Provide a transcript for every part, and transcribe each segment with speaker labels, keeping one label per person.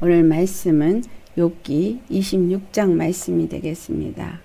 Speaker 1: 오늘 말씀은 욥기 26장 말씀이 되겠습니다.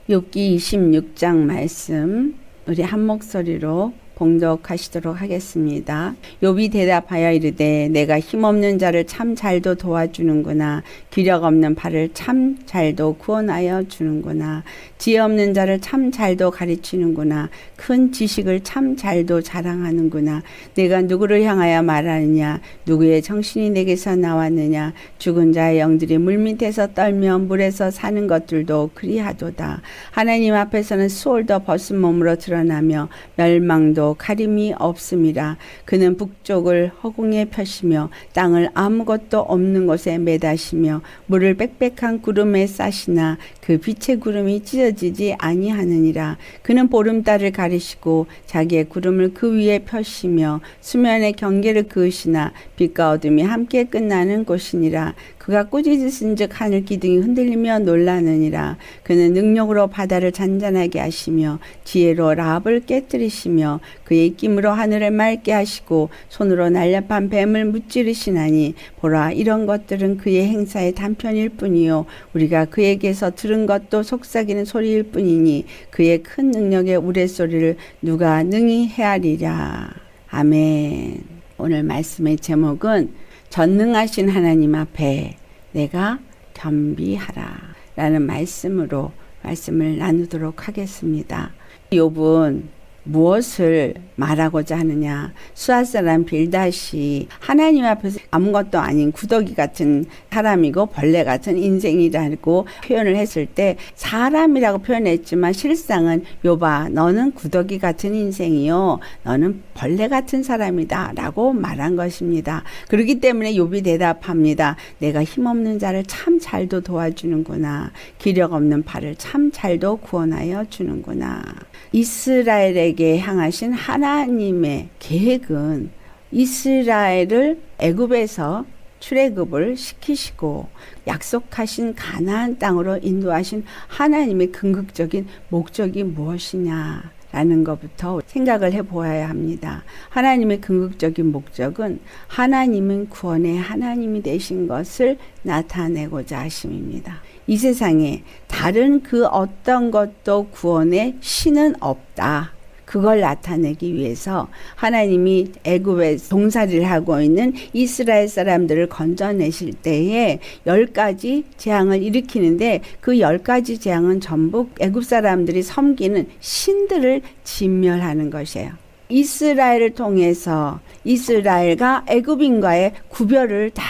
Speaker 1: 욥기 26장 말씀 우리 한 목소리로 봉독하시도록 하겠습니다. 욥이 대답하여 이르되 내가 힘없는 자를 참 잘도 도와주는구나. 기력 없는 발을 참 잘도 구원하여 주는구나. 지혜 없는 자를 참 잘도 가르치는구나. 큰 지식을 참 잘도 자랑하는구나. 내가 누구를 향하여 말하느냐. 누구의 정신이 내게서 나왔느냐. 죽은 자의 영들이 물밑에서 떨며 물에서 사는 것들도 그리하도다. 하나님 앞에서는 수월도 벗은 몸으로 드러나며 멸망도 가림이 없음이라. 그는 북쪽을 허공에 펴시며 땅을 아무것도 없는 곳에 매다시며 물을 빽빽한 구름에 싸시나 그 빛의 구름이 찢어지지 아니하느니라. 그는 보름달을 가리시고 자기의 구름을 그 위에 펴시며 수면의 경계를 그으시나 빛과 어둠이 함께 끝나는 곳이니라. 그가 꾸짖으신즉 하늘 기둥이 흔들리며 놀라느니라. 그는 능력으로 바다를 잔잔하게 하시며 지혜로 라합을 깨뜨리시며 그의 입김으로 하늘을 맑게 하시고 손으로 날렵한 뱀을 무찌르시나니 보라, 이런 것들은 그의 행사의 단편일 뿐이요 우리가 그에게서 들은 것도 속삭이는 소리일 뿐이니 그의 큰 능력의 우레소리를 누가 능히 헤아리랴. 아멘. 오늘 말씀의 제목은 전능하신 하나님 앞에 내가 겸비하라 라는 말씀으로 말씀을 나누도록 하겠습니다. 욥은 무엇을 말하고자 하느냐. 수앗 사람 빌닷이 하나님 앞에서 아무것도 아닌 구더기 같은 사람이고 벌레 같은 인생이라고 표현을 했을 때 사람이라고 표현했지만 실상은 욥아, 너는 구더기 같은 인생이요 너는 벌레 같은 사람이다 라고 말한 것입니다. 그렇기 때문에 욥이 대답합니다. 내가 힘없는 자를 참 잘도 도와주는구나. 기력 없는 발을 참 잘도 구원하여 주는구나. 이스라엘에게 향하신 하나님의 계획은 이스라엘을 애굽에서 출애굽을 시키시고 약속하신 가나안 땅으로 인도하신 하나님의 궁극적인 목적이 무엇이냐 라는 것부터 생각을 해보아야 합니다. 하나님의 궁극적인 목적은 하나님은 구원의 하나님이 되신 것을 나타내고자 하심입니다. 이 세상에 다른 그 어떤 것도 구원의 신은 없다. 그걸 나타내기 위해서 하나님이 애굽에 종살이를 하고 있는 이스라엘 사람들을 건져내실 때에 10가지 재앙을 일으키는데 그 10가지 재앙은 전부 애굽 사람들이 섬기는 신들을 진멸하는 것이에요. 이스라엘을 통해서 이스라엘과 애굽인과의 구별을 다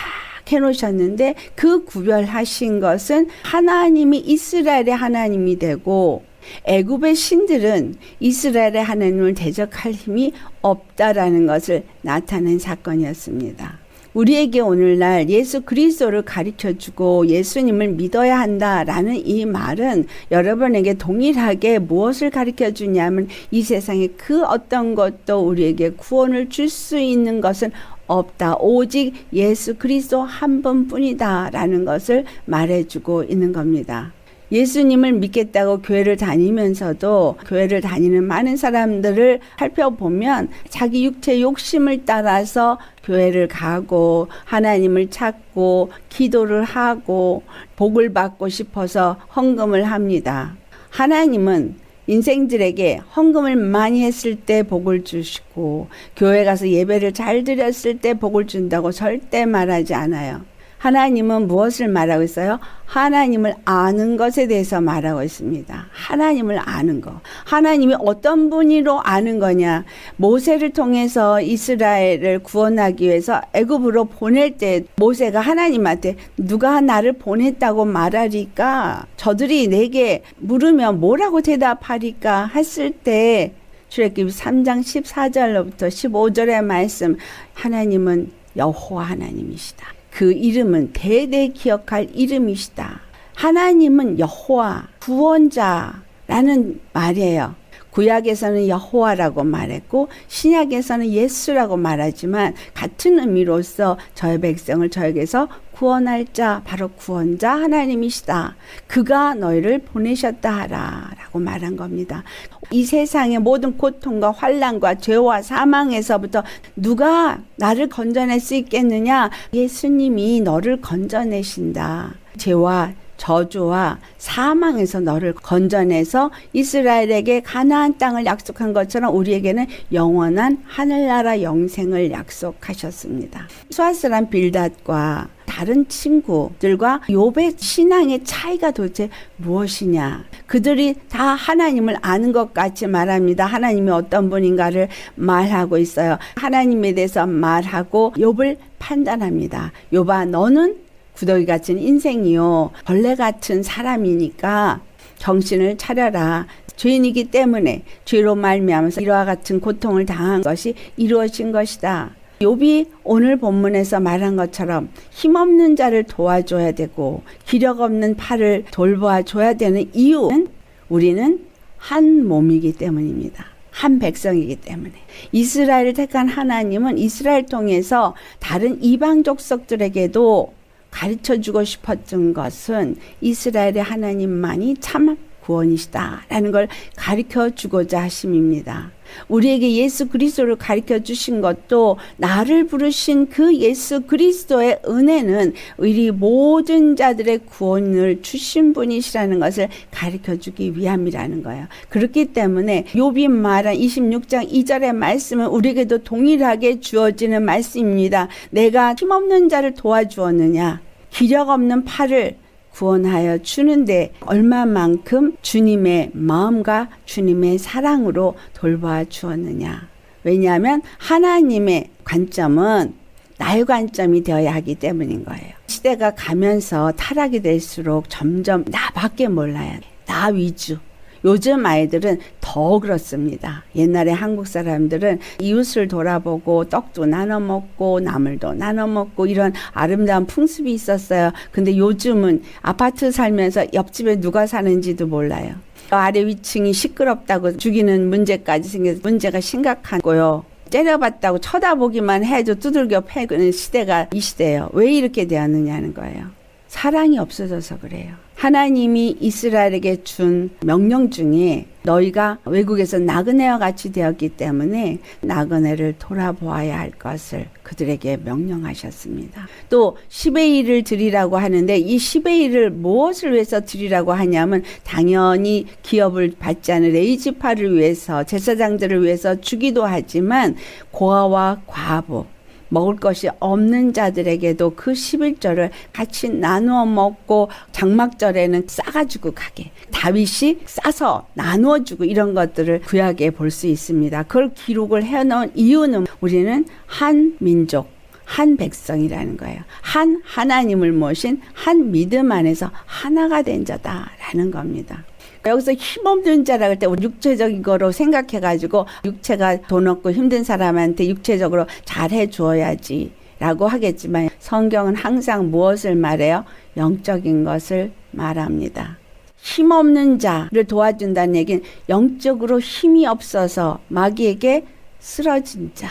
Speaker 1: 해놓으셨는데 그 구별하신 것은 하나님이 이스라엘의 하나님이 되고 애굽의 신들은 이스라엘의 하나님을 대적할 힘이 없다라는 것을 나타낸 사건이었습니다. 우리에게 오늘날 예수 그리스도를 가르쳐주고 예수님을 믿어야 한다라는 이 말은 여러분에게 동일하게 무엇을 가르쳐주냐면 이 세상에 그 어떤 것도 우리에게 구원을 줄 수 있는 것은 없다. 오직 예수 그리스도 한 분뿐이다 라는 것을 말해주고 있는 겁니다. 예수님을 믿겠다고 교회를 다니면서도 교회를 다니는 많은 사람들을 살펴보면 자기 육체 욕심을 따라서 교회를 가고 하나님을 찾고 기도를 하고 복을 받고 싶어서 헌금을 합니다. 하나님은 인생들에게 헌금을 많이 했을 때 복을 주시고 교회 가서 예배를 잘 드렸을 때 복을 준다고 절대 말하지 않아요. 하나님은 무엇을 말하고 있어요? 하나님을 아는 것에 대해서 말하고 있습니다. 하나님을 아는 거. 하나님이 어떤 분으로 아는 거냐. 모세를 통해서 이스라엘을 구원하기 위해서 애굽으로 보낼 때 모세가 하나님한테 누가 나를 보냈다고 말하리까? 저들이 내게 물으면 뭐라고 대답하리까? 했을 때 출애굽기 3장 14절로부터 15절의 말씀, 하나님은 여호와 하나님이시다. 그 이름은 대대 기억할 이름이시다. 하나님은 여호와 구원자라는 말이에요. 구약에서는 여호와라고 말했고 신약에서는 예수라고 말하지만 같은 의미로서 저의 백성을 저에게서 구원할 자, 바로 구원자 하나님이시다. 그가 너희를 보내셨다 하라 라고 말한 겁니다. 이 세상의 모든 고통과 환난과 죄와 사망에서부터 누가 나를 건져낼 수 있겠느냐? 예수님이 너를 건져내신다. 죄와 저주와 사망에서 너를 건져내서 이스라엘에게 가나안 땅을 약속한 것처럼 우리에게는 영원한 하늘나라 영생을 약속하셨습니다. 수아스란 빌닷과 다른 친구들과 욥의 신앙의 차이가 도대체 무엇이냐? 그들이 다 하나님을 아는 것 같이 말합니다. 하나님이 어떤 분인가를 말하고 있어요. 하나님에 대해서 말하고 욥을 판단합니다. 욥아, 너는 구더기 같은 인생이요, 벌레 같은 사람이니까 정신을 차려라. 죄인이기 때문에 죄로 말미암아서 이와 같은 고통을 당한 것이 이루어진 것이다. 욥이 오늘 본문에서 말한 것처럼 힘없는 자를 도와줘야 되고 기력 없는 팔을 돌보아줘야 되는 이유는 우리는 한 몸이기 때문입니다. 한 백성이기 때문에. 이스라엘을 택한 하나님은 이스라엘 통해서 다른 이방 족속들에게도 가르쳐주고 싶었던 것은 이스라엘의 하나님만이 참 구원이시다라는 걸 가르쳐주고자 하심입니다. 우리에게 예수 그리스도를 가르쳐 주신 것도 나를 부르신 그 예수 그리스도의 은혜는 우리 모든 자들의 구원을 주신 분이시라는 것을 가르쳐 주기 위함이라는 거예요. 그렇기 때문에 욥이 말한 26장 2절의 말씀은 우리에게도 동일하게 주어지는 말씀입니다. 내가 힘없는 자를 도와주었느냐? 기력 없는 팔을 구원하여 주는데 얼마만큼 주님의 마음과 주님의 사랑으로 돌봐 주었느냐. 왜냐하면 하나님의 관점은 나의 관점이 되어야 하기 때문인 거예요. 시대가 가면서 타락이 될수록 점점 나밖에 몰라야 돼. 나 위주. 요즘 아이들은 더 그렇습니다. 옛날에 한국 사람들은 이웃을 돌아보고 떡도 나눠 먹고 나물도 나눠 먹고 이런 아름다운 풍습이 있었어요. 근데 요즘은 아파트 살면서 옆집에 누가 사는지도 몰라요. 아래 위층이 시끄럽다고 죽이는 문제까지 생겨서 문제가 심각하고요. 째려봤다고 쳐다보기만 해도 두들겨 패는 시대가 이 시대예요. 왜 이렇게 되었느냐는 거예요. 사랑이 없어져서 그래요. 하나님이 이스라엘에게 준 명령 중에 너희가 외국에서 나그네와 같이 되었기 때문에 나그네를 돌아보아야 할 것을 그들에게 명령하셨습니다. 또 10의 1을 드리라고 하는데 이 10의 1을 무엇을 위해서 드리라고 하냐면 당연히 기업을 받지 않은 레위지파를 위해서 제사장들을 위해서 주기도 하지만 고아와 과부 먹을 것이 없는 자들에게도 그 11절을 같이 나누어 먹고 장막절에는 싸가지고 가게. 다윗이 싸서 나누어 주고 이런 것들을 구약에 볼 수 있습니다. 그걸 기록을 해놓은 이유는 우리는 한 민족, 한 백성이라는 거예요. 한 하나님을 모신 한 믿음 안에서 하나가 된 자다라는 겁니다. 여기서 힘없는 자라고 할 때 육체적인 거로 생각해가지고 육체가 돈 없고 힘든 사람한테 육체적으로 잘해 주어야지 라고 하겠지만 성경은 항상 무엇을 말해요? 영적인 것을 말합니다. 힘없는 자를 도와준다는 얘기는 영적으로 힘이 없어서 마귀에게 쓰러진 자,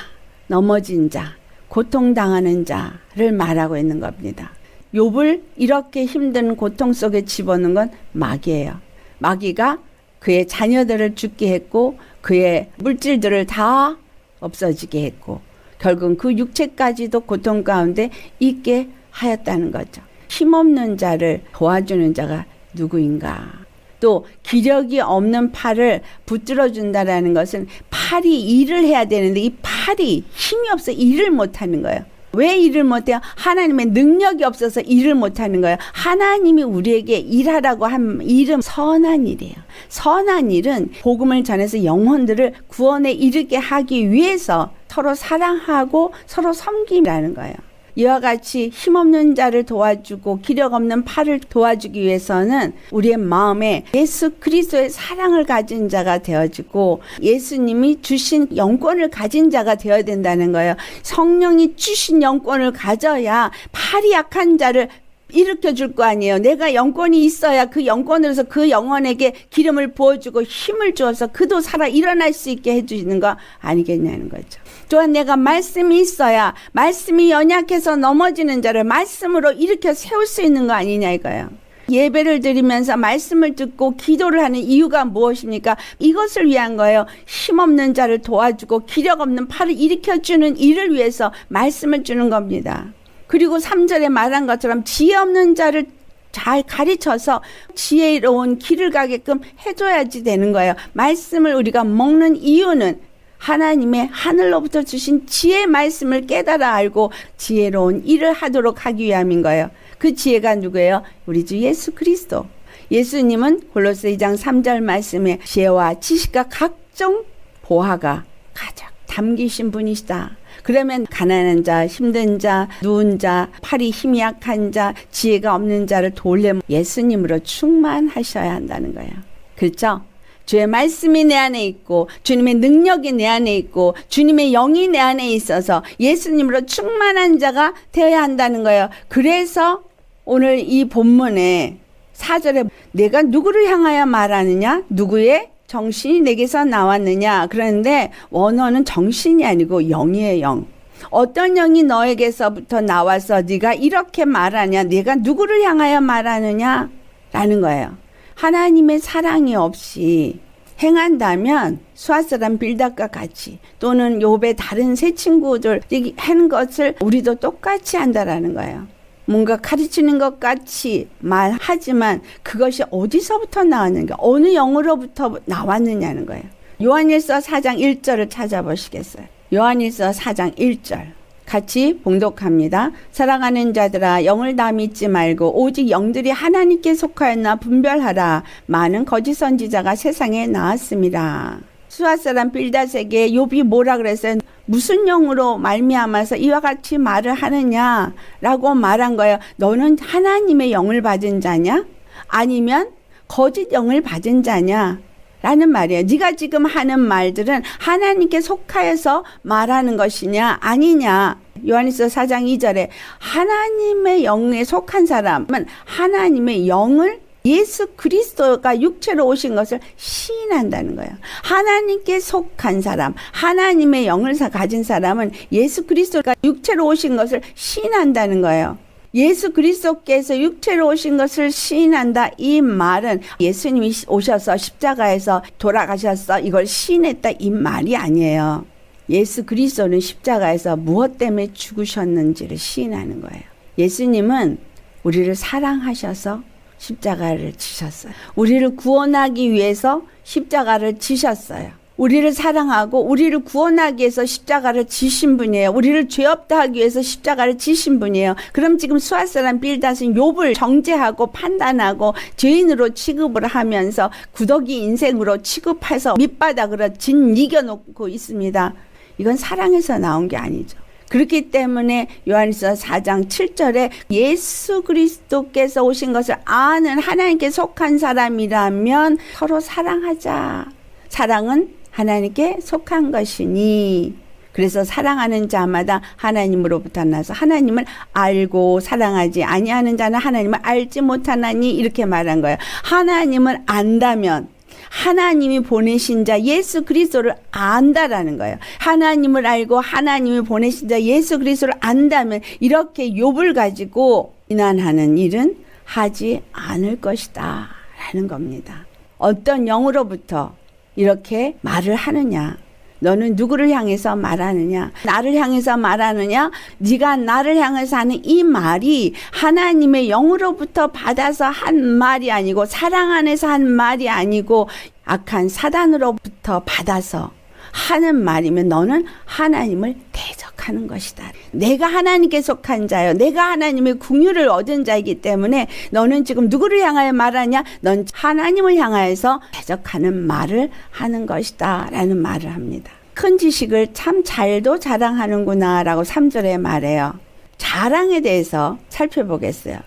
Speaker 1: 넘어진 자, 고통당하는 자를 말하고 있는 겁니다. 욥을 이렇게 힘든 고통 속에 집어넣은 건 마귀예요. 마귀가 그의 자녀들을 죽게 했고 그의 물질들을 다 없어지게 했고 결국은 그 육체까지도 고통 가운데 있게 하였다는 거죠. 힘없는 자를 도와주는 자가 누구인가? 또 기력이 없는 팔을 붙들어 준다라는 것은 팔이 일을 해야 되는데 이 팔이 힘이 없어 일을 못하는 거예요. 왜 일을 못해요? 하나님의 능력이 없어서 일을 못하는 거예요. 하나님이 우리에게 일하라고 한 일은 선한 일이에요. 선한 일은 복음을 전해서 영혼들을 구원에 이르게 하기 위해서 서로 사랑하고 서로 섬기라는 거예요. 이와 같이 힘없는 자를 도와주고 기력 없는 팔을 도와주기 위해서는 우리의 마음에 예수 그리스도의 사랑을 가진 자가 되어지고 예수님이 주신 영권을 가진 자가 되어야 된다는 거예요. 성령이 주신 영권을 가져야 팔이 약한 자를 일으켜 줄 거 아니에요. 내가 영권이 있어야 그 영권으로서 그 영혼에게 기름을 부어주고 힘을 주어서 그도 살아 일어날 수 있게 해주는 거 아니겠냐는 거죠. 또한 내가 말씀이 있어야 말씀이 연약해서 넘어지는 자를 말씀으로 일으켜 세울 수 있는 거 아니냐 이거예요. 예배를 드리면서 말씀을 듣고 기도를 하는 이유가 무엇입니까? 이것을 위한 거예요. 힘없는 자를 도와주고 기력 없는 팔을 일으켜주는 일을 위해서 말씀을 주는 겁니다. 그리고 3절에 말한 것처럼 지혜 없는 자를 잘 가르쳐서 지혜로운 길을 가게끔 해줘야지 되는 거예요. 말씀을 우리가 먹는 이유는 하나님의 하늘로부터 주신 지혜의 말씀을 깨달아 알고 지혜로운 일을 하도록 하기 위함인 거예요. 그 지혜가 누구예요? 우리 주 예수 그리스도. 예수님은 골로새 2장 3절 말씀에 지혜와 지식과 각종 보화가 가득 담기신 분이시다. 그러면 가난한 자, 힘든 자, 누운 자, 팔이 힘이 약한 자, 지혜가 없는 자를 도우려면 예수님으로 충만하셔야 한다는 거예요. 그렇죠? 주의 말씀이 내 안에 있고 주님의 능력이 내 안에 있고 주님의 영이 내 안에 있어서 예수님으로 충만한 자가 되어야 한다는 거예요. 그래서 오늘 이 본문에 4절에 내가 누구를 향하여 말하느냐? 누구의 정신이 내게서 나왔느냐? 그런데 원어는 정신이 아니고 영이에요. 영. 어떤 영이 너에게서부터 나와서 네가 이렇게 말하냐? 네가 누구를 향하여 말하느냐? 라는 거예요. 하나님의 사랑이 없이 행한다면 수아 사람 빌닷과 같이 또는 욥의 다른 세 친구들이 한 것을 우리도 똑같이 한다라는 거예요. 뭔가 가르치는 것 같이 말하지만 그것이 어디서부터 나왔는가, 어느 영으로부터 나왔느냐는 거예요. 요한일서 4장 1절을 찾아보시겠어요? 요한일서 4장 1절 같이 봉독합니다. 사랑하는 자들아 영을 다 믿지 말고 오직 영들이 하나님께 속하였나 분별하라. 많은 거짓 선지자가 세상에 나왔습니다. 수아 사람 빌닷에게 욥이 뭐라 그랬어요? 무슨 영으로 말미암아서 이와 같이 말을 하느냐라고 말한 거예요. 너는 하나님의 영을 받은 자냐? 아니면 거짓 영을 받은 자냐? 라는 말이에요. 네가 지금 하는 말들은 하나님께 속하여서 말하는 것이냐 아니냐. 요한일서 4장 2절에 하나님의 영에 속한 사람은 하나님의 영을 예수 그리스도가 육체로 오신 것을 시인한다는 거예요. 하나님께 속한 사람, 하나님의 영을 가진 사람은 예수 그리스도가 육체로 오신 것을 시인한다는 거예요. 예수 그리스도께서 육체로 오신 것을 시인한다. 이 말은 예수님이 오셔서 십자가에서 돌아가셔서 이걸 시인했다 이 말이 아니에요. 예수 그리스도는 십자가에서 무엇 때문에 죽으셨는지를 시인하는 거예요. 예수님은 우리를 사랑하셔서 십자가를 지셨어요. 우리를 구원하기 위해서 십자가를 지셨어요. 우리를 사랑하고 우리를 구원하기 위해서 십자가를 지신 분이에요. 우리를 죄 없다 하기 위해서 십자가를 지신 분이에요. 그럼 지금 수아 사람 빌닷은 욥을 정죄하고 판단하고 죄인으로 취급을 하면서 구더기 인생으로 취급해서 밑바닥으로 이겨놓고 있습니다. 이건 사랑에서 나온 게 아니죠. 그렇기 때문에 요한일서 4장 7절에 예수 그리스도께서 오신 것을 아는 하나님께 속한 사람이라면 서로 사랑하자. 사랑은 하나님께 속한 것이니 그래서 사랑하는 자마다 하나님으로부터 나서 하나님을 알고 사랑하지 아니하는 자는 하나님을 알지 못하나니 이렇게 말한 거예요. 하나님을 안다면 하나님이 보내신 자 예수 그리스도를 안다라는 거예요. 하나님을 알고 하나님이 보내신 자 예수 그리스도를 안다면 이렇게 욥을 가지고 비난하는 일은 하지 않을 것이다 라는 겁니다. 어떤 영으로부터 이렇게 말을 하느냐? 너는 누구를 향해서 말하느냐? 나를 향해서 말하느냐? 네가 나를 향해서 하는 이 말이 하나님의 영으로부터 받아서 한 말이 아니고 사랑 안에서 한 말이 아니고 악한 사단으로부터 받아서 하는 말이면 너는 하나님을 대적하는 것이다. 내가 하나님께 속한 자요. 내가 하나님의 긍휼을 얻은 자이기 때문에 너는 지금 누구를 향하여 말하냐? 넌 하나님을 향하여서 대적하는 말을 하는 것이다 라는 말을 합니다. 큰 지식을 참 잘도 자랑하는구나 라고 3절에 말해요. 자랑에 대해서 살펴보겠어요.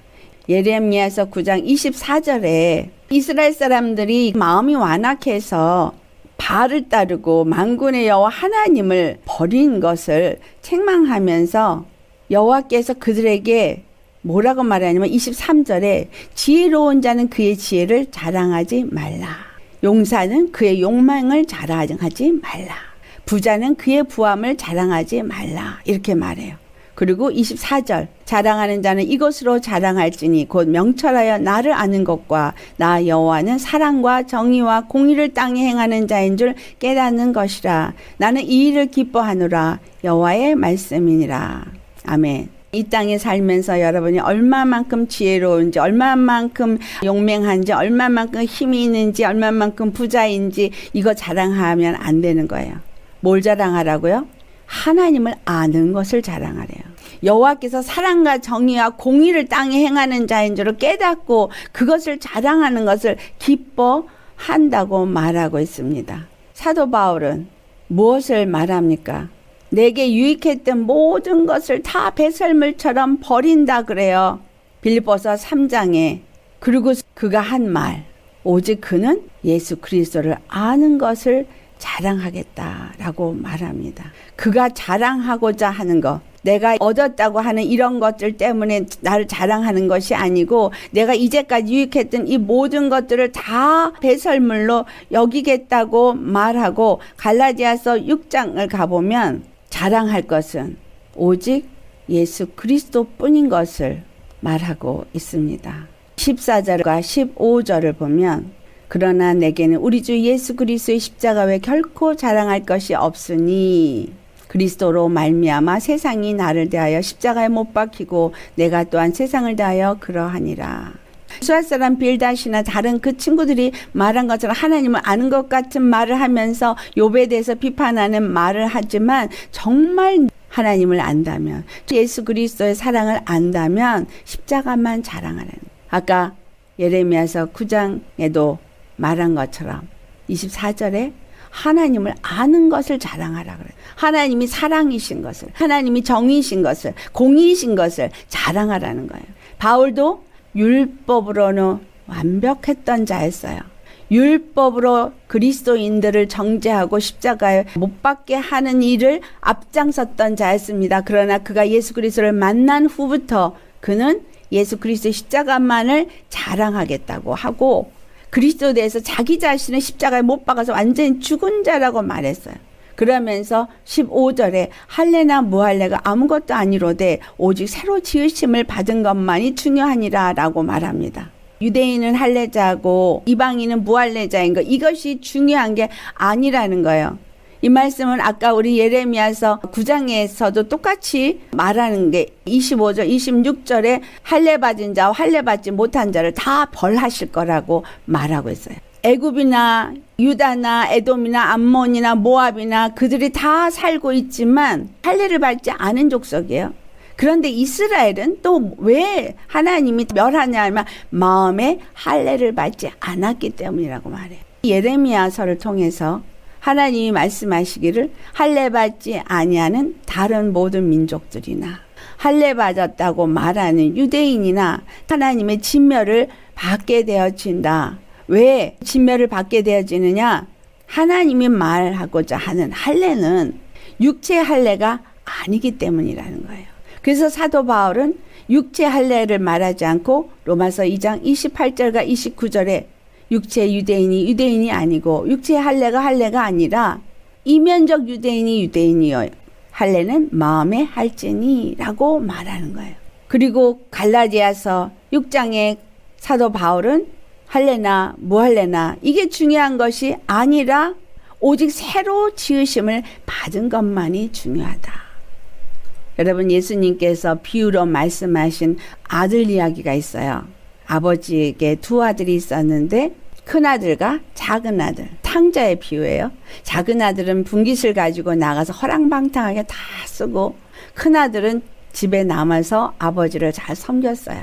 Speaker 1: 예레미야서 9장 24절에 이스라엘 사람들이 마음이 완악해서 바알을 따르고 만군의 여호와 하나님을 버린 것을 책망하면서 여호와께서 그들에게 뭐라고 말하냐면 23절에 지혜로운 자는 그의 지혜를 자랑하지 말라. 용사는 그의 욕망을 자랑하지 말라. 부자는 그의 부함을 자랑하지 말라. 이렇게 말해요. 그리고 24절 자랑하는 자는 이것으로 자랑할지니 곧 명철하여 나를 아는 것과 나 여호와는 사랑과 정의와 공의를 땅에 행하는 자인 줄 깨닫는 것이라. 나는 이 일을 기뻐하노라. 여호와의 말씀이니라. 아멘. 이 땅에 살면서 여러분이 얼마만큼 지혜로운지, 얼마만큼 용맹한지, 얼마만큼 힘이 있는지, 얼마만큼 부자인지 이거 자랑하면 안 되는 거예요. 뭘 자랑하라고요? 하나님을 아는 것을 자랑하래요. 여호와께서 사랑과 정의와 공의를 땅에 행하는 자인 줄을 깨닫고 그것을 자랑하는 것을 기뻐한다고 말하고 있습니다. 사도 바울은 무엇을 말합니까? 내게 유익했던 모든 것을 다 배설물처럼 버린다 그래요. 빌립보서 3장에. 그리고 그가 한 말, 오직 그는 예수 그리스도를 아는 것을 자랑하겠다라고 말합니다. 그가 자랑하고자 하는 것, 내가 얻었다고 하는 이런 것들 때문에 나를 자랑하는 것이 아니고 내가 이제까지 유익했던 이 모든 것들을 다 배설물로 여기겠다고 말하고 갈라디아서 6장을 가보면 자랑할 것은 오직 예수 그리스도 뿐인 것을 말하고 있습니다. 14절과 15절을 보면 그러나 내게는 우리 주 예수 그리스도의 십자가 외 결코 자랑할 것이 없으니 그리스도로 말미암아 세상이 나를 대하여 십자가에 못 박히고 내가 또한 세상을 대하여 그러하니라. 수아 사람 빌닷이나 다른 그 친구들이 말한 것처럼 하나님을 아는 것 같은 말을 하면서 욥에 대해서 비판하는 말을 하지만 정말 하나님을 안다면 예수 그리스도의 사랑을 안다면 십자가만 자랑하라는 거예요. 아까 예레미야서 9장에도 말한 것처럼 24절에 하나님을 아는 것을 자랑하라 그래요. 하나님이 사랑이신 것을, 하나님이 정의이신 것을, 공의이신 것을 자랑하라는 거예요. 바울도 율법으로는 완벽했던 자였어요. 율법으로 그리스도인들을 정죄하고 십자가에 못 박게 하는 일을 앞장섰던 자였습니다. 그러나 그가 예수 그리스도를 만난 후부터 그는 예수 그리스도의 십자가만을 자랑하겠다고 하고 그리스도에 대해서 자기 자신을 십자가에 못 박아서 완전히 죽은 자라고 말했어요. 그러면서 15절에 할례나 무할례가 아무것도 아니로되 오직 새로 지으심을 받은 것만이 중요하니라 라고 말합니다. 유대인은 할례자고 이방인은 무할례자인 것, 이것이 중요한 게 아니라는 거예요. 이 말씀은 아까 우리 예레미야서 9장에서도 똑같이 말하는 게 25절, 26절에 할례 받은 자와 할례 받지 못한 자를 다 벌하실 거라고 말하고 있어요. 애굽이나 유다나 에돔이나 암몬이나 모압이나 그들이 다 살고 있지만 할례를 받지 않은 족속이에요. 그런데 이스라엘은 또 왜 하나님이 멸하냐 하면 마음에 할례를 받지 않았기 때문이라고 말해요. 예레미야서를 통해서 하나님이 말씀하시기를 할례 받지 아니하는 다른 모든 민족들이나 할례 받았다고 말하는 유대인이나 하나님의 진멸을 받게 되어진다. 왜 진멸을 받게 되어지느냐? 하나님이 말하고자 하는 할례는 육체 할례가 아니기 때문이라는 거예요. 그래서 사도 바울은 육체 할례를 말하지 않고 로마서 2장 28절과 29절에 육체 유대인이 아니고 육체 할례가 아니라 이면적 유대인이 유대인이요 할례는 마음에 할지니라고 말하는 거예요. 그리고 갈라디아서 6장에 사도 바울은 할례나 무할례나 이게 중요한 것이 아니라 오직 새로 지으심을 받은 것만이 중요하다. 여러분, 예수님께서 비유로 말씀하신 아들 이야기가 있어요. 아버지에게 두 아들이 있었는데 큰아들과 작은아들, 탕자의 비유예요. 작은아들은 분깃을 가지고 나가서 허랑방탕하게 다 쓰고 큰아들은 집에 남아서 아버지를 잘 섬겼어요.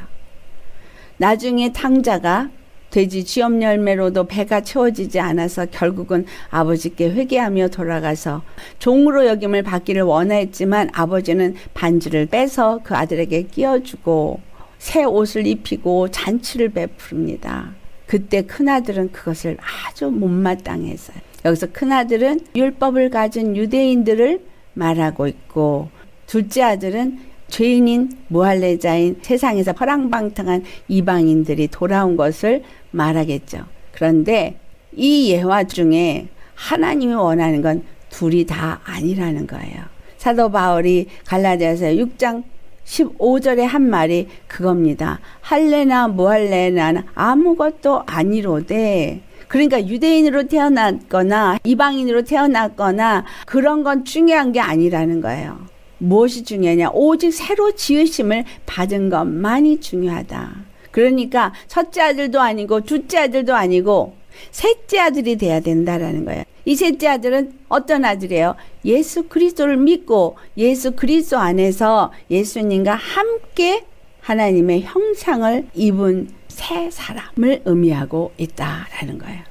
Speaker 1: 나중에 탕자가 돼지 쥐엄 열매로도 배가 채워지지 않아서 결국은 아버지께 회개하며 돌아가서 종으로 여김을 받기를 원했지만 아버지는 반지를 빼서 그 아들에게 끼워주고 새 옷을 입히고 잔치를 베풉니다. 그때 큰아들은 그것을 아주 못마땅했어요. 여기서 큰아들은 율법을 가진 유대인들을 말하고 있고 둘째 아들은 죄인인 무할례자인 세상에서 허랑방탕한 이방인들이 돌아온 것을 말하겠죠. 그런데 이 예화 중에 하나님이 원하는 건 둘이 다 아니라는 거예요. 사도 바울이 갈라디아서 6장 15절에 한 말이 그겁니다. 할례나 무할례나 아무것도 아니로되, 그러니까 유대인으로 태어났거나 이방인으로 태어났거나 그런 건 중요한 게 아니라는 거예요. 무엇이 중요하냐? 오직 새로 지으심을 받은 것만이 중요하다. 그러니까 첫째 아들도 아니고 둘째 아들도 아니고 셋째 아들이 돼야 된다라는 거예요. 이 셋째 아들은 어떤 아들이에요? 예수 그리스도를 믿고 예수 그리스도 안에서 예수님과 함께 하나님의 형상을 입은 새 사람을 의미하고 있다라는 거예요.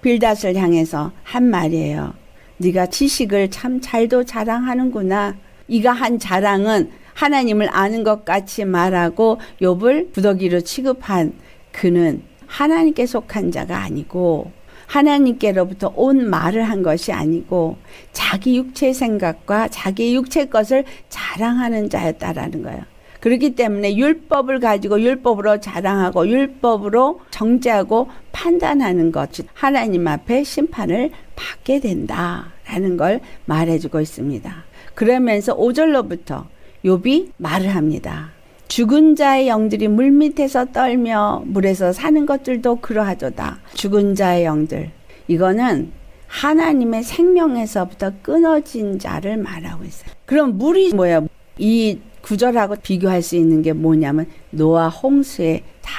Speaker 1: 빌닷을 향해서 한 말이에요. 네가 지식을 참 잘도 자랑하는구나. 이가 한 자랑은 하나님을 아는 것 같이 말하고 욥을 부더기로 취급한 그는 하나님께 속한 자가 아니고 하나님께로부터 온 말을 한 것이 아니고 자기 육체 생각과 자기 육체 것을 자랑하는 자였다라는 거예요. 그렇기 때문에 율법을 가지고 율법으로 자랑하고 율법으로 정죄하고 판단하는 것이 하나님 앞에 심판을 받게 된다라는 걸 말해주고 있습니다. 그러면서 5절로부터 욥이 말을 합니다. 죽은 자의 영들이 물밑에서 떨며 물에서 사는 것들도 그러하도다. 죽은 자의 영들. 이거는 하나님의 생명에서부터 끊어진 자를 말하고 있어요. 그럼 물이 뭐예요? 이 구절하고 비교할 수 있는 게 뭐냐면 노아 홍수에 다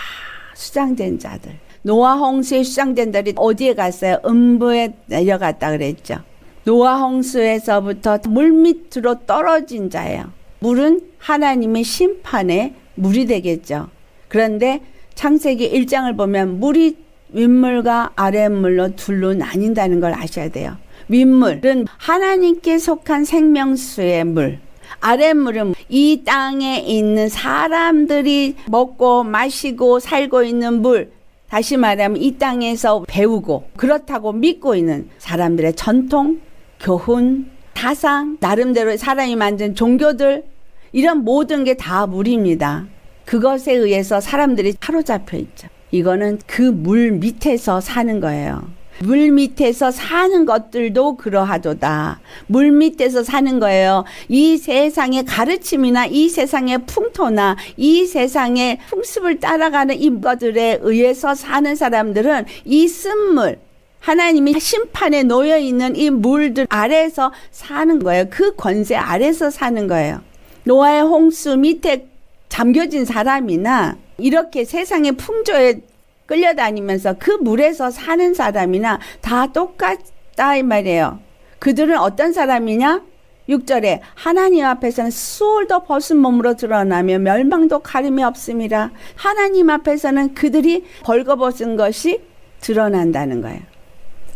Speaker 1: 수장된 자들. 노아 홍수에 수장된 자들이 어디에 갔어요? 음부에 내려갔다 그랬죠. 노아 홍수에서부터 물밑으로 떨어진 자예요. 물은 하나님의 심판의 물이 되겠죠. 그런데 창세기 1장을 보면 물이 윗물과 아랫물로 둘로 나뉜다는 걸 아셔야 돼요. 윗물은 하나님께 속한 생명수의 물, 아랫물은 이 땅에 있는 사람들이 먹고 마시고 살고 있는 물, 다시 말하면 이 땅에서 배우고 그렇다고 믿고 있는 사람들의 전통, 교훈, 사상, 나름대로 사람이 만든 종교들, 이런 모든 게 다 물입니다. 그것에 의해서 사람들이 사로잡혀 있죠. 이거는 그 물 밑에서 사는 거예요. 물 밑에서 사는 것들도 그러하도다. 물 밑에서 사는 거예요. 이 세상의 가르침이나 이 세상의 풍토나 이 세상의 풍습을 따라가는 이것들에 의해서 사는 사람들은 이 쓴물, 하나님이 심판에 놓여 있는 이 물들 아래에서 사는 거예요. 그 권세 아래에서 사는 거예요. 노아의 홍수 밑에 잠겨진 사람이나 이렇게 세상의 풍조에 끌려다니면서 그 물에서 사는 사람이나 다 똑같다 이 말이에요. 그들은 어떤 사람이냐? 6절에 하나님 앞에서는 수월도 벗은 몸으로 드러나며 멸망도 가림이 없음이라. 하나님 앞에서는 그들이 벌거벗은 것이 드러난다는 거예요.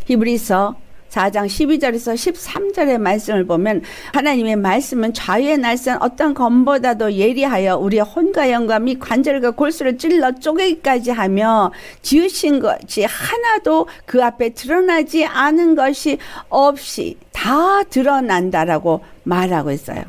Speaker 1: 히브리서 4장 12절에서 13절의 말씀을 보면 하나님의 말씀은 좌우의 날선 어떤 검보다도 예리하여 우리의 혼과 영과 및 관절과 골수를 찔러 쪼개기까지 하며 지으신 것이 하나도 그 앞에 드러나지 않은 것이 없이 다 드러난다라고 말하고 있어요.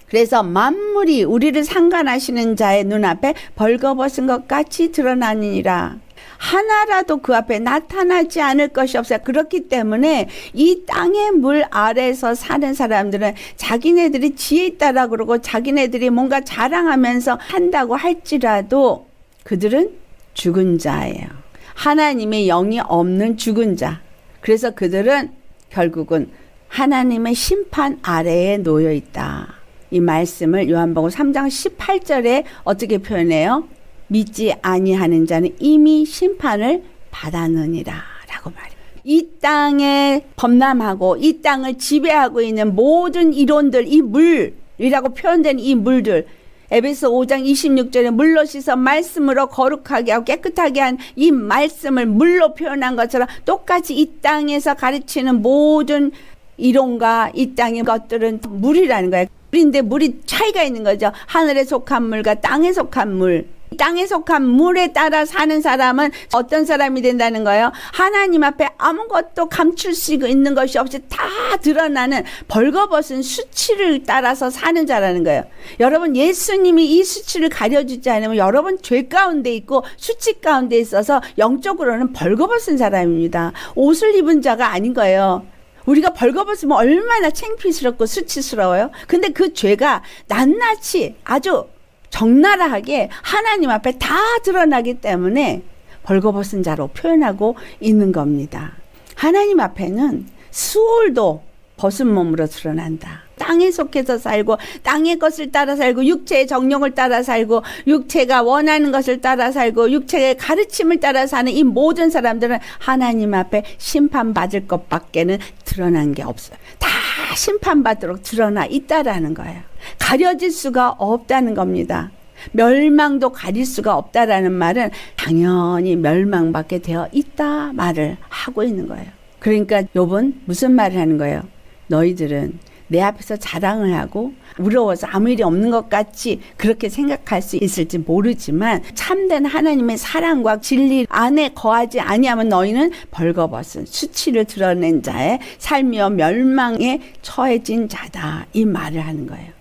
Speaker 1: 그래서 만물이 우리를 상관하시는 자의 눈앞에 벌거벗은 것 같이 드러나니라. 하나라도 그 앞에 나타나지 않을 것이 없어요. 그렇기 때문에 이 땅의 물 아래에서 사는 사람들은 자기네들이 지혜 있다라 그러고 자기네들이 뭔가 자랑하면서 한다고 할지라도 그들은 죽은 자예요. 하나님의 영이 없는 죽은 자. 그래서 그들은 결국은 하나님의 심판 아래에 놓여 있다. 이 말씀을 요한복음 3장 18절에 어떻게 표현해요? 믿지 아니하는 자는 이미 심판을 받았느니라 라고 말해요. 이 땅에 범람하고 이 땅을 지배하고 있는 모든 이론들, 이 물이라고 표현된 이 물들, 에베소 5장 26절에 물로 씻어 말씀으로 거룩하게 하고 깨끗하게 한 이 말씀을 물로 표현한 것처럼 똑같이 이 땅에서 가르치는 모든 이론과 이 땅의 것들은 물이라는 거예요. 물인데 물이 차이가 있는 거죠. 하늘에 속한 물과 땅에 속한 물. 땅에 속한 물에 따라 사는 사람은 어떤 사람이 된다는 거예요? 하나님 앞에 아무것도 감출 수 있는 것이 없이 다 드러나는 벌거벗은 수치를 따라서 사는 자라는 거예요. 여러분, 예수님이 이 수치를 가려주지 않으면 여러분 죄 가운데 있고 수치 가운데 있어서 영적으로는 벌거벗은 사람입니다. 옷을 입은 자가 아닌 거예요. 우리가 벌거벗으면 얼마나 창피스럽고 수치스러워요. 근데 그 죄가 낱낱이 아주 적나라하게 하나님 앞에 다 드러나기 때문에 벌거벗은 자로 표현하고 있는 겁니다. 하나님 앞에는 수월도 벗은 몸으로 드러난다. 땅에 속해서 살고 땅의 것을 따라 살고 육체의 정욕을 따라 살고 육체가 원하는 것을 따라 살고 육체의 가르침을 따라 사는 이 모든 사람들은 하나님 앞에 심판받을 것밖에는 드러난 게 없어요. 다 심판받도록 드러나 있다라는 거예요. 가려질 수가 없다는 겁니다. 멸망도 가릴 수가 없다라는 말은 당연히 멸망받게 되어 있다 말을 하고 있는 거예요. 그러니까 욥은 무슨 말을 하는 거예요? 너희들은 내 앞에서 자랑을 하고 부러워서 아무 일이 없는 것 같이 그렇게 생각할 수 있을지 모르지만 참된 하나님의 사랑과 진리 안에 거하지 아니하면 너희는 벌거벗은 수치를 드러낸 자의 삶이여 멸망에 처해진 자다. 이 말을 하는 거예요.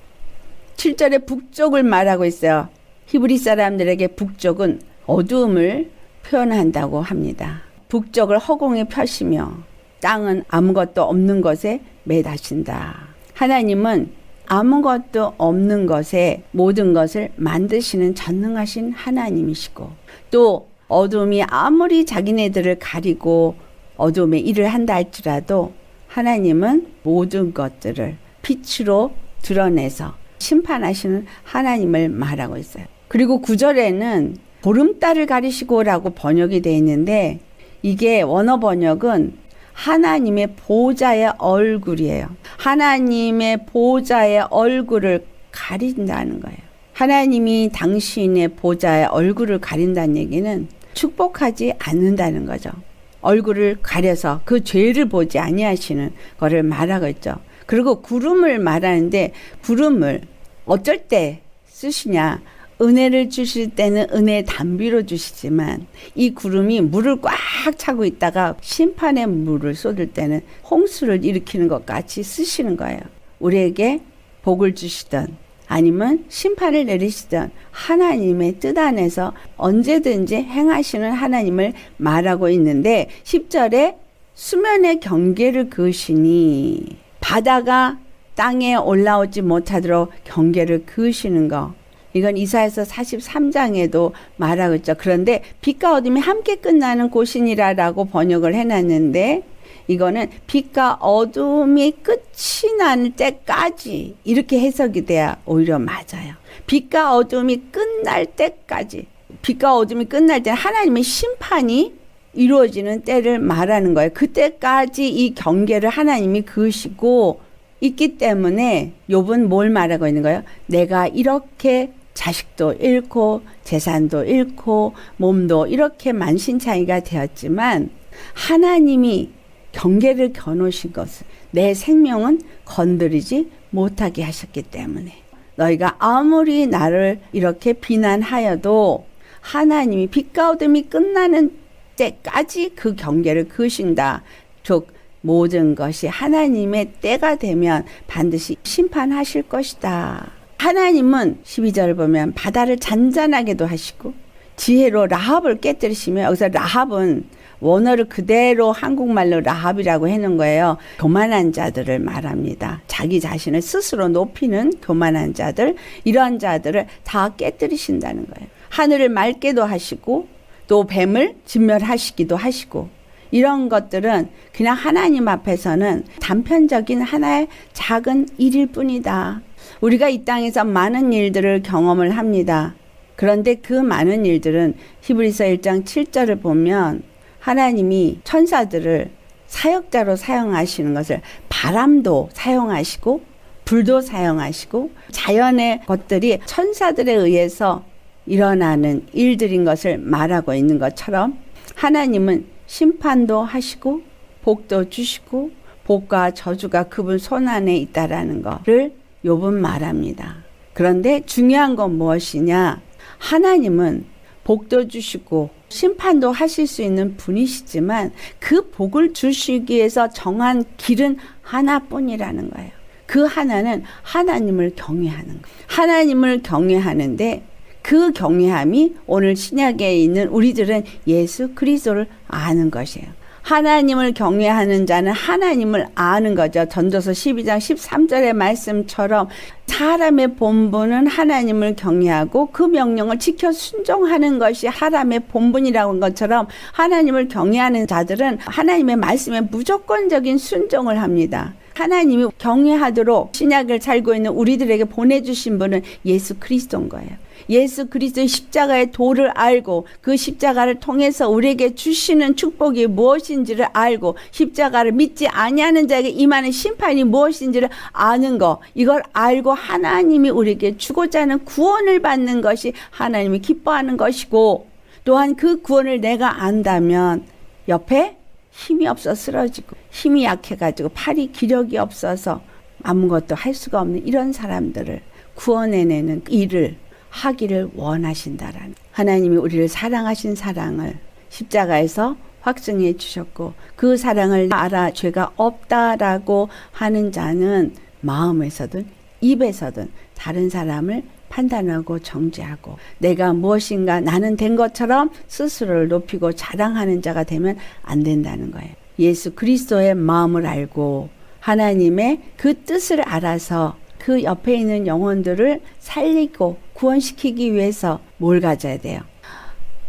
Speaker 1: 7절에 북쪽을 말하고 있어요. 히브리 사람들에게 북쪽은 어두움을 표현한다고 합니다. 북쪽을 허공에 펴시며 땅은 아무것도 없는 것에 매다신다. 하나님은 아무것도 없는 것에 모든 것을 만드시는 전능하신 하나님이시고 또 어둠이 아무리 자기네들을 가리고 어둠의 일을 한다 할지라도 하나님은 모든 것들을 빛으로 드러내서 심판하시는 하나님을 말하고 있어요. 그리고 9절에는 보름달을 가리시고라고 번역이 되어 있는데 이게 원어 번역은 하나님의 보좌의 얼굴이에요. 하나님의 보좌의 얼굴을 가린다는 거예요. 하나님이 당신의 보좌의 얼굴을 가린다는 얘기는 축복하지 않는다는 거죠. 얼굴을 가려서 그 죄를 보지 아니하시는 거를 말하고 있죠. 그리고 구름을 말하는데 구름을 어쩔 때 쓰시냐? 은혜를 주실 때는 은혜의 단비로 주시지만 이 구름이 물을 꽉 차고 있다가 심판의 물을 쏟을 때는 홍수를 일으키는 것 같이 쓰시는 거예요. 우리에게 복을 주시든 아니면 심판을 내리시든 하나님의 뜻 안에서 언제든지 행하시는 하나님을 말하고 있는데 10절에 수면의 경계를 그으시니 바다가 땅에 올라오지 못하도록 경계를 그으시는 거. 이건 이사야서 43장에도 말하고 있죠. 그런데 빛과 어둠이 함께 끝나는 곳이니라라고 번역을 해놨는데 이거는 빛과 어둠이 끝이 날 때까지 이렇게 해석이 돼야 오히려 맞아요. 빛과 어둠이 끝날 때까지. 빛과 어둠이 끝날 때 하나님의 심판이 이루어지는 때를 말하는 거예요. 그때까지 이 경계를 하나님이 그으시고 있기 때문에 욥은 뭘 말하고 있는 거예요? 내가 이렇게 자식도 잃고 재산도 잃고 몸도 이렇게 만신창이가 되었지만 하나님이 경계를 겨놓으신 것을 내 생명은 건드리지 못하게 하셨기 때문에 너희가 아무리 나를 이렇게 비난하여도 하나님이 빛과 어둠이 끝나는 때까지 그 경계를 그으신다. 즉 모든 것이 하나님의 때가 되면 반드시 심판하실 것이다. 하나님은 12절 보면 바다를 잔잔하게도 하시고 지혜로 라합을 깨뜨리시며 여기서 라합은 원어를 그대로 한국말로 라합이라고 해놓은 거예요. 교만한 자들을 말합니다. 자기 자신을 스스로 높이는 교만한 자들, 이런 자들을 다 깨뜨리신다는 거예요. 하늘을 맑게도 하시고 또 뱀을 진멸하시기도 하시고 이런 것들은 그냥 하나님 앞에서는 단편적인 하나의 작은 일일 뿐이다. 우리가 이 땅에서 많은 일들을 경험을 합니다. 그런데 그 많은 일들은 히브리서 1장 7절을 보면 하나님이 천사들을 사역자로 사용하시는 것을 바람도 사용하시고 불도 사용하시고 자연의 것들이 천사들에 의해서 일어나는 일들인 것을 말하고 있는 것처럼 하나님은 심판도 하시고 복도 주시고 복과 저주가 그분 손안에 있다라는 것을 욥은 말합니다. 그런데 중요한 건 무엇이냐? 하나님은 복도 주시고 심판도 하실 수 있는 분이시지만 그 복을 주시기 위해서 정한 길은 하나뿐이라는 거예요. 그 하나는 하나님을 경외하는 거예요. 하나님을 경외하는데 그 경외함이 오늘 신약에 있는 우리들은 예수 그리스도를 아는 것이에요. 하나님을 경외하는 자는 하나님을 아는 거죠. 전도서 12장 13절의 말씀처럼 사람의 본분은 하나님을 경외하고 그 명령을 지켜 순종하는 것이 사람의 본분이라고 한 것처럼 하나님을 경외하는 자들은 하나님의 말씀에 무조건적인 순종을 합니다. 하나님이 경외하도록 신약을 살고 있는 우리들에게 보내주신 분은 예수 그리스도인 거예요. 예수 그리스도의 십자가의 도를 알고 그 십자가를 통해서 우리에게 주시는 축복이 무엇인지를 알고 십자가를 믿지 아니하는 자에게 임하는 심판이 무엇인지를 아는 거, 이걸 알고 하나님이 우리에게 주고자 하는 구원을 받는 것이 하나님이 기뻐하는 것이고, 또한 그 구원을 내가 안다면 옆에 힘이 없어 쓰러지고 힘이 약해가지고 팔이 기력이 없어서 아무것도 할 수가 없는 이런 사람들을 구원해내는 일을 하기를 원하신다라는, 하나님이 우리를 사랑하신 사랑을 십자가에서 확증해 주셨고 그 사랑을 알아 죄가 없다라고 하는 자는 마음에서든 입에서든 다른 사람을 판단하고 정죄하고 내가 무엇인가 나는 된 것처럼 스스로를 높이고 자랑하는 자가 되면 안 된다는 거예요. 예수 그리스도의 마음을 알고 하나님의 그 뜻을 알아서 그 옆에 있는 영혼들을 살리고 구원시키기 위해서 뭘 가져야 돼요?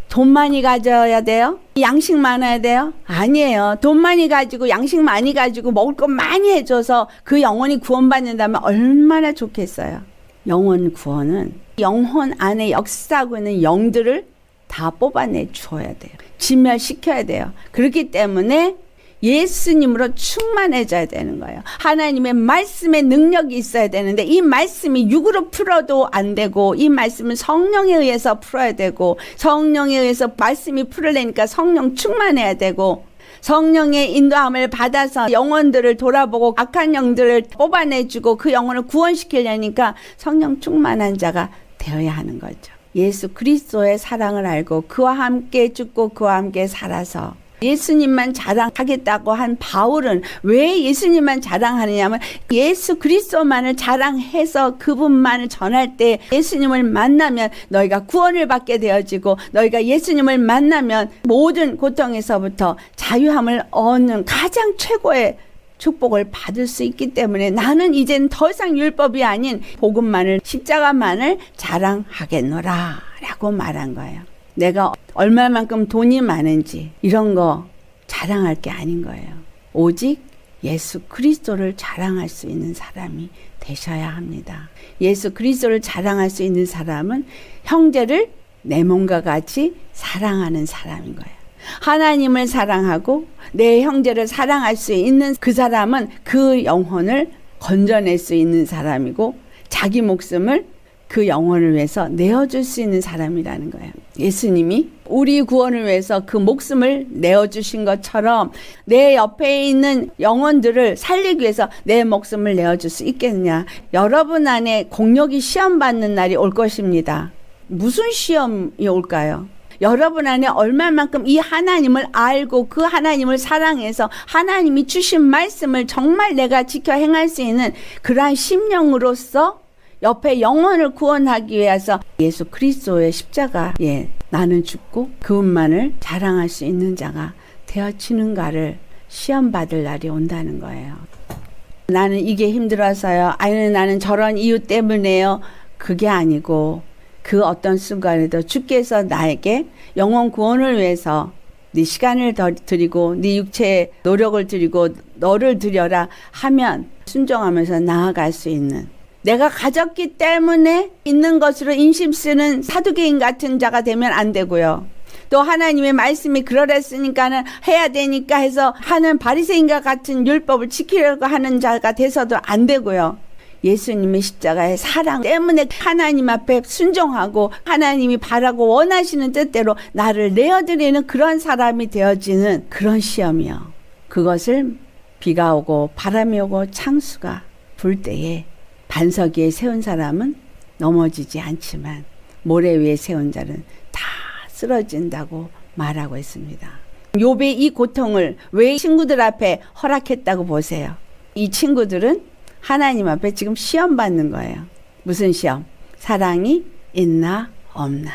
Speaker 1: 돈 많이 가져야 돼요? 양식 많아야 돼요? 아니에요. 돈 많이 가지고 양식 많이 가지고 먹을 것 많이 해줘서 그 영혼이 구원받는다면 얼마나 좋겠어요. 영혼 구원은 영혼 안에 역사하고 있는 영들을 다 뽑아내 주어야 돼요. 진멸시켜야 돼요. 그렇기 때문에 예수님으로 충만해져야 되는 거예요. 하나님의 말씀의 능력이 있어야 되는데 이 말씀이 육으로 풀어도 안 되고 이 말씀은 성령에 의해서 풀어야 되고 성령에 의해서 말씀이 풀으려니까 성령 충만해야 되고 성령의 인도함을 받아서 영혼들을 돌아보고 악한 영들을 뽑아내주고 그 영혼을 구원시키려니까 성령 충만한 자가 되어야 하는 거죠. 예수 그리스도의 사랑을 알고 그와 함께 죽고 그와 함께 살아서 예수님만 자랑하겠다고 한 바울은 왜 예수님만 자랑하느냐면 예수 그리스도만을 자랑해서 그분만을 전할 때 예수님을 만나면 너희가 구원을 받게 되어지고 너희가 예수님을 만나면 모든 고통에서부터 자유함을 얻는 가장 최고의 축복을 받을 수 있기 때문에 나는 이젠 더 이상 율법이 아닌 복음만을 십자가만을 자랑하겠노라 라고 말한 거예요. 내가 얼마만큼 돈이 많은지 이런 거 자랑할 게 아닌 거예요. 오직 예수 그리스도를 자랑할 수 있는 사람이 되셔야 합니다. 예수 그리스도를 자랑할 수 있는 사람은 형제를 내 몸과 같이 사랑하는 사람인 거예요. 하나님을 사랑하고 내 형제를 사랑할 수 있는 그 사람은 그 영혼을 건져낼 수 있는 사람이고 자기 목숨을 그 영혼을 위해서 내어줄 수 있는 사람이라는 거예요. 예수님이 우리 구원을 위해서 그 목숨을 내어주신 것처럼 내 옆에 있는 영혼들을 살리기 위해서 내 목숨을 내어줄 수 있겠느냐. 여러분 안에 공력이 시험받는 날이 올 것입니다. 무슨 시험이 올까요? 여러분 안에 얼마만큼 이 하나님을 알고 그 하나님을 사랑해서 하나님이 주신 말씀을 정말 내가 지켜 행할 수 있는 그러한 심령으로서 옆에 영혼을 구원하기 위해서 예수 그리스도의 십자가에 나는 죽고 그분만을 자랑할 수 있는 자가 되어지는가를 시험받을 날이 온다는 거예요. 나는 이게 힘들어서요. 아니 나는 저런 이유 때문에요. 그게 아니고 그 어떤 순간에도 주께서 나에게 영혼 구원을 위해서 네 시간을 더 드리고 네 육체에 노력을 드리고 너를 드려라 하면 순종하면서 나아갈 수 있는, 내가 가졌기 때문에 있는 것으로 인심 쓰는 사두개인 같은 자가 되면 안 되고요. 또 하나님의 말씀이 그러랬으니까는 해야 되니까 해서 하는 바리새인과 같은 율법을 지키려고 하는 자가 돼서도 안 되고요. 예수님의 십자가의 사랑 때문에 하나님 앞에 순종하고 하나님이 바라고 원하시는 뜻대로 나를 내어드리는 그런 사람이 되어지는 그런 시험이요. 그것을 비가 오고 바람이 오고 창수가 불 때에 반석 위에 세운 사람은 넘어지지 않지만 모래 위에 세운 자는 다 쓰러진다고 말하고 있습니다. 욥의 이 고통을 왜 친구들 앞에 허락했다고 보세요. 이 친구들은 하나님 앞에 지금 시험 받는 거예요. 무슨 시험? 사랑이 있나 없나,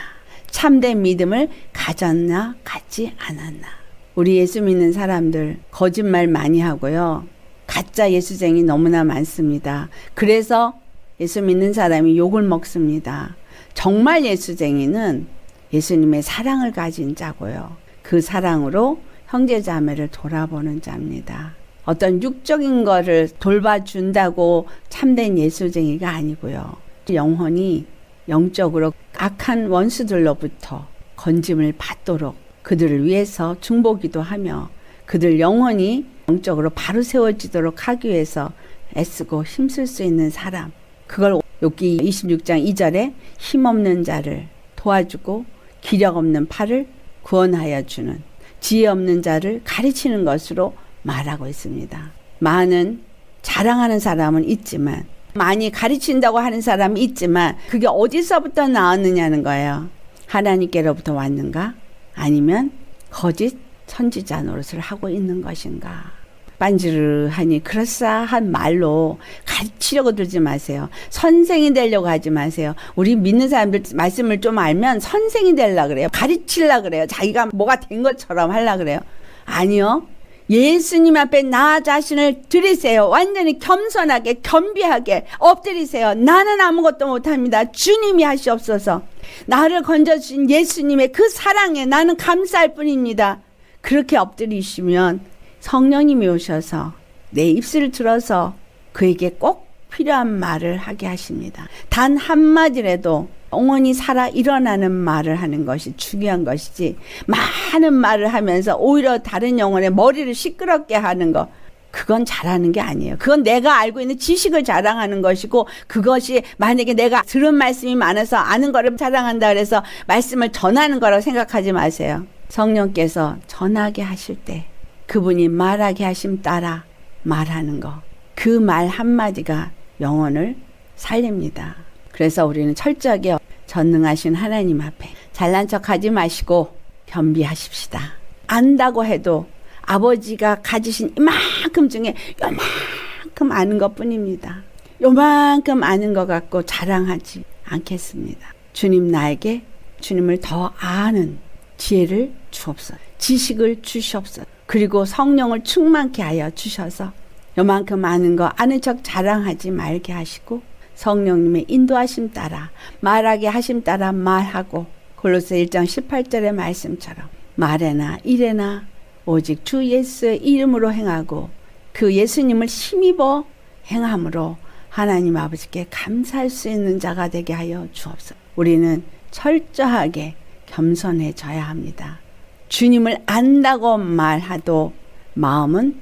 Speaker 1: 참된 믿음을 가졌나 갖지 않았나. 우리 예수 믿는 사람들 거짓말 많이 하고요, 가짜 예수쟁이 너무나 많습니다. 그래서 예수 믿는 사람이 욕을 먹습니다. 정말 예수쟁이는 예수님의 사랑을 가진 자고요, 그 사랑으로 형제자매를 돌아보는 자입니다. 어떤 육적인 거를 돌봐준다고 참된 예수쟁이가 아니고요, 영혼이 영적으로 악한 원수들로부터 건짐을 받도록 그들을 위해서 중보기도 하며 그들 영혼이 영적으로 바로 세워지도록 하기 위해서 애쓰고 힘쓸 수 있는 사람, 그걸 욥기 26장 2절에 힘없는 자를 도와주고 기력 없는 팔을 구원하여 주는, 지혜 없는 자를 가르치는 것으로 말하고 있습니다. 많은 자랑하는 사람은 있지만, 많이 가르친다고 하는 사람이 있지만 그게 어디서부터 나왔느냐는 거예요. 하나님께로부터 왔는가? 아니면 거짓 선지자 노릇을 하고 있는 것인가? 빤지르하니 그럴싸한 말로 가르치려고 들지 마세요. 선생이 되려고 하지 마세요. 우리 믿는 사람들 말씀을 좀 알면 선생이 되려고 그래요. 가르치려고 그래요. 자기가 뭐가 된 것처럼 하려고 그래요. 아니요. 예수님 앞에 나 자신을 드리세요. 완전히 겸손하게 겸비하게 엎드리세요. 나는 아무것도 못합니다. 주님이 하시옵소서. 나를 건져주신 예수님의 그 사랑에 나는 감사할 뿐입니다. 그렇게 엎드리시면 성령님이 오셔서 내 입술을 들어서 그에게 꼭 필요한 말을 하게 하십니다. 단 한마디라도 영원히 살아 일어나는 말을 하는 것이 중요한 것이지, 많은 말을 하면서 오히려 다른 영혼의 머리를 시끄럽게 하는 것, 그건 잘하는 게 아니에요. 그건 내가 알고 있는 지식을 자랑하는 것이고, 그것이 만약에 내가 들은 말씀이 많아서 아는 거를 자랑한다 그래서 말씀을 전하는 거라고 생각하지 마세요. 성령께서 전하게 하실 때 그분이 말하게 하심 따라 말하는 거, 그 말 한마디가 영혼을 살립니다. 그래서 우리는 철저하게 전능하신 하나님 앞에 잘난 척하지 마시고 겸비하십시다. 안다고 해도 아버지가 가지신 이만큼 중에 요만큼 아는 것 뿐입니다. 요만큼 아는 것 갖고 자랑하지 않겠습니다. 주님, 나에게 주님을 더 아는 지혜를 주옵소서, 지식을 주시옵소서. 그리고 성령을 충만케 하여 주셔서 요만큼 아는 거 아는 척 자랑하지 말게 하시고, 성령님의 인도하심 따라 말하게 하심 따라 말하고, 골로새 1장 18절의 말씀처럼 말에나 일에나 오직 주 예수의 이름으로 행하고 그 예수님을 힘입어 행함으로 하나님 아버지께 감사할 수 있는 자가 되게 하여 주옵소서. 우리는 철저하게 겸손해져야 합니다. 주님을 안다고 말하도 마음은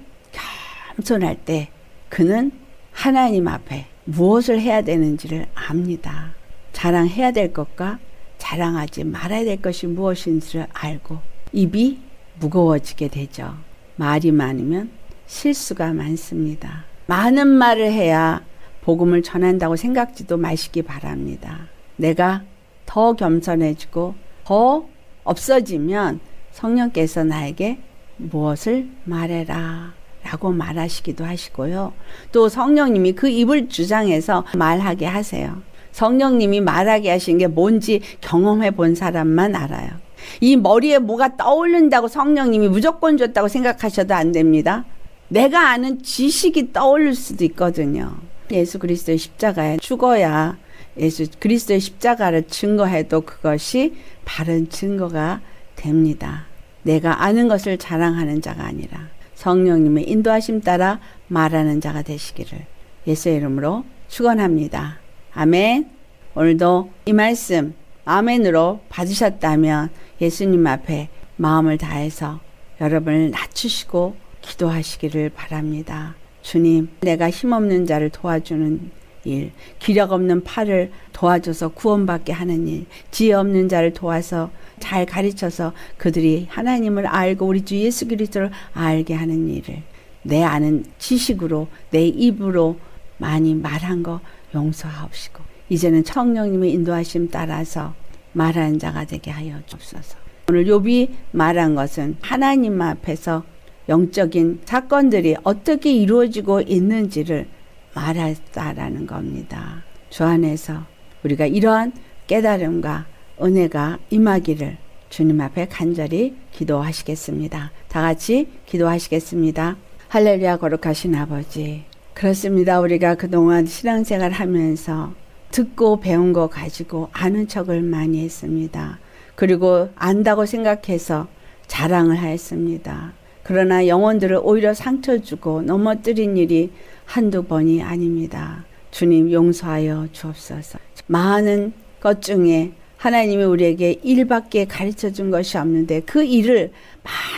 Speaker 1: 겸손할 때 그는 하나님 앞에 무엇을 해야 되는지를 압니다. 자랑해야 될 것과 자랑하지 말아야 될 것이 무엇인지를 알고 입이 무거워지게 되죠. 말이 많으면 실수가 많습니다. 많은 말을 해야 복음을 전한다고 생각지도 마시기 바랍니다. 내가 더 겸손해지고 더 없어지면 성령께서 나에게 무엇을 말해라 라고 말하시기도 하시고요. 또 성령님이 그 입을 주장해서 말하게 하세요. 성령님이 말하게 하신 게 뭔지 경험해 본 사람만 알아요. 이 머리에 뭐가 떠오른다고 성령님이 무조건 줬다고 생각하셔도 안 됩니다. 내가 아는 지식이 떠오를 수도 있거든요. 예수 그리스도의 십자가에 죽어야 예수 그리스도의 십자가를 증거해도 그것이 바른 증거가 됩니다. 내가 아는 것을 자랑하는 자가 아니라 성령님의 인도하심 따라 말하는 자가 되시기를 예수의 이름으로 축원합니다. 아멘. 오늘도 이 말씀 아멘으로 받으셨다면 예수님 앞에 마음을 다해서 여러분을 낮추시고 기도하시기를 바랍니다. 주님, 내가 힘없는 자를 도와주는 일, 기력 없는 팔을 도와줘서 구원받게 하는 일, 지혜 없는 자를 도와서 잘 가르쳐서 그들이 하나님을 알고 우리 주 예수 그리스도를 알게 하는 일을 내 아는 지식으로 내 입으로 많이 말한 거 용서하옵시고, 이제는 성령님의 인도하심 따라서 말하는 자가 되게 하여 주옵소서. 오늘 욥이 말한 것은 하나님 앞에서 영적인 사건들이 어떻게 이루어지고 있는지를 말했다라는 겁니다. 주 안에서 우리가 이러한 깨달음과 은혜가 임하기를 주님 앞에 간절히 기도하시겠습니다. 다 같이 기도하시겠습니다. 할렐루야. 거룩하신 아버지, 그렇습니다. 우리가 그동안 신앙생활 하면서 듣고 배운 거 가지고 아는 척을 많이 했습니다. 그리고 안다고 생각해서 자랑을 하였습니다. 그러나 영혼들을 오히려 상처 주고 넘어뜨린 일이 한두 번이 아닙니다. 주님 용서하여 주옵소서. 많은 것 중에 하나님이 우리에게 일밖에 가르쳐 준 것이 없는데 그 일을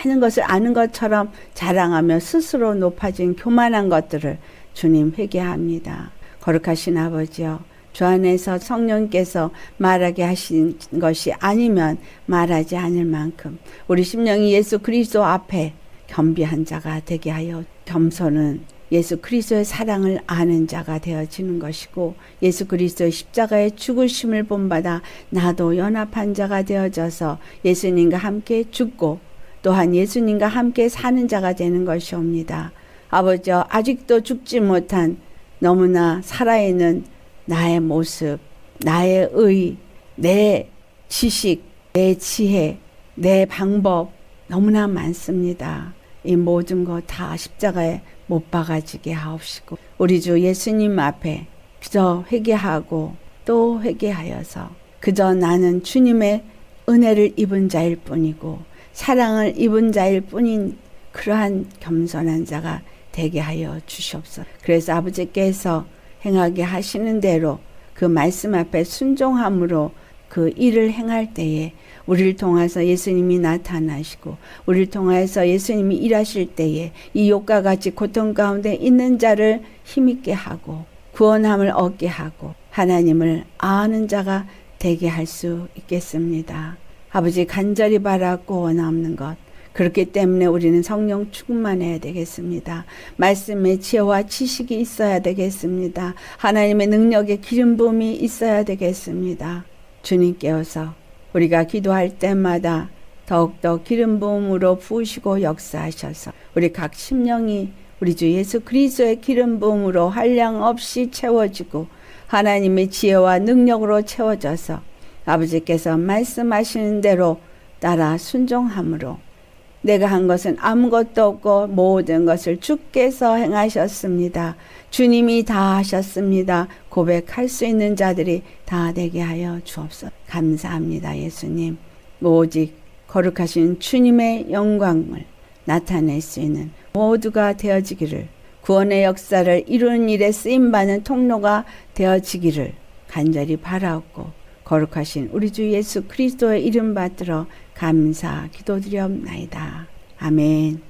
Speaker 1: 많은 것을 아는 것처럼 자랑하며 스스로 높아진 교만한 것들을 주님 회개합니다. 거룩하신 아버지여, 주 안에서 성령께서 말하게 하신 것이 아니면 말하지 않을 만큼 우리 심령이 예수 그리스도 앞에 겸비한 자가 되게 하여, 겸손은 예수 그리스도의 사랑을 아는 자가 되어지는 것이고 예수 그리스도의 십자가의 죽으심을 본받아 나도 연합한 자가 되어져서 예수님과 함께 죽고 또한 예수님과 함께 사는 자가 되는 것이옵니다. 아버지여, 아직도 죽지 못한 너무나 살아있는 나의 모습, 나의 의, 내 지식, 내 지혜, 내 방법 너무나 많습니다. 이 모든 것 다 십자가에 못 박아지게 하옵시고 우리 주 예수님 앞에 그저 회개하고 또 회개하여서 그저 나는 주님의 은혜를 입은 자일 뿐이고 사랑을 입은 자일 뿐인 그러한 겸손한 자가 되게 하여 주시옵소서. 그래서 아버지께서 행하게 하시는 대로 그 말씀 앞에 순종함으로 그 일을 행할 때에 우리를 통해서 예수님이 나타나시고 우리를 통해서 예수님이 일하실 때에 이 욕과 같이 고통 가운데 있는 자를 힘있게 하고 구원함을 얻게 하고 하나님을 아는 자가 되게 할 수 있겠습니다. 아버지, 간절히 바라고 원하옵는 것, 그렇기 때문에 우리는 성령 충만해야 되겠습니다. 말씀의 지혜와 지식이 있어야 되겠습니다. 하나님의 능력의 기름 부음이 있어야 되겠습니다. 주님께서 우리가 기도할 때마다 더욱더 기름 부음으로 부으시고 역사하셔서 우리 각 심령이 우리 주 예수 그리스도의 기름 부음으로 한량 없이 채워지고 하나님의 지혜와 능력으로 채워져서 아버지께서 말씀하시는 대로 따라 순종함으로 내가 한 것은 아무것도 없고 모든 것을 주께서 행하셨습니다. 주님이 다 하셨습니다. 고백할 수 있는 자들이 다 되게 하여 주옵소서. 감사합니다. 예수님, 오직 거룩하신 주님의 영광을 나타낼 수 있는 모두가 되어지기를, 구원의 역사를 이루는 일에 쓰임받는 통로가 되어지기를 간절히 바라옵고 거룩하신 우리 주 예수 그리스도의 이름 받들어 감사 기도드리옵나이다. 아멘.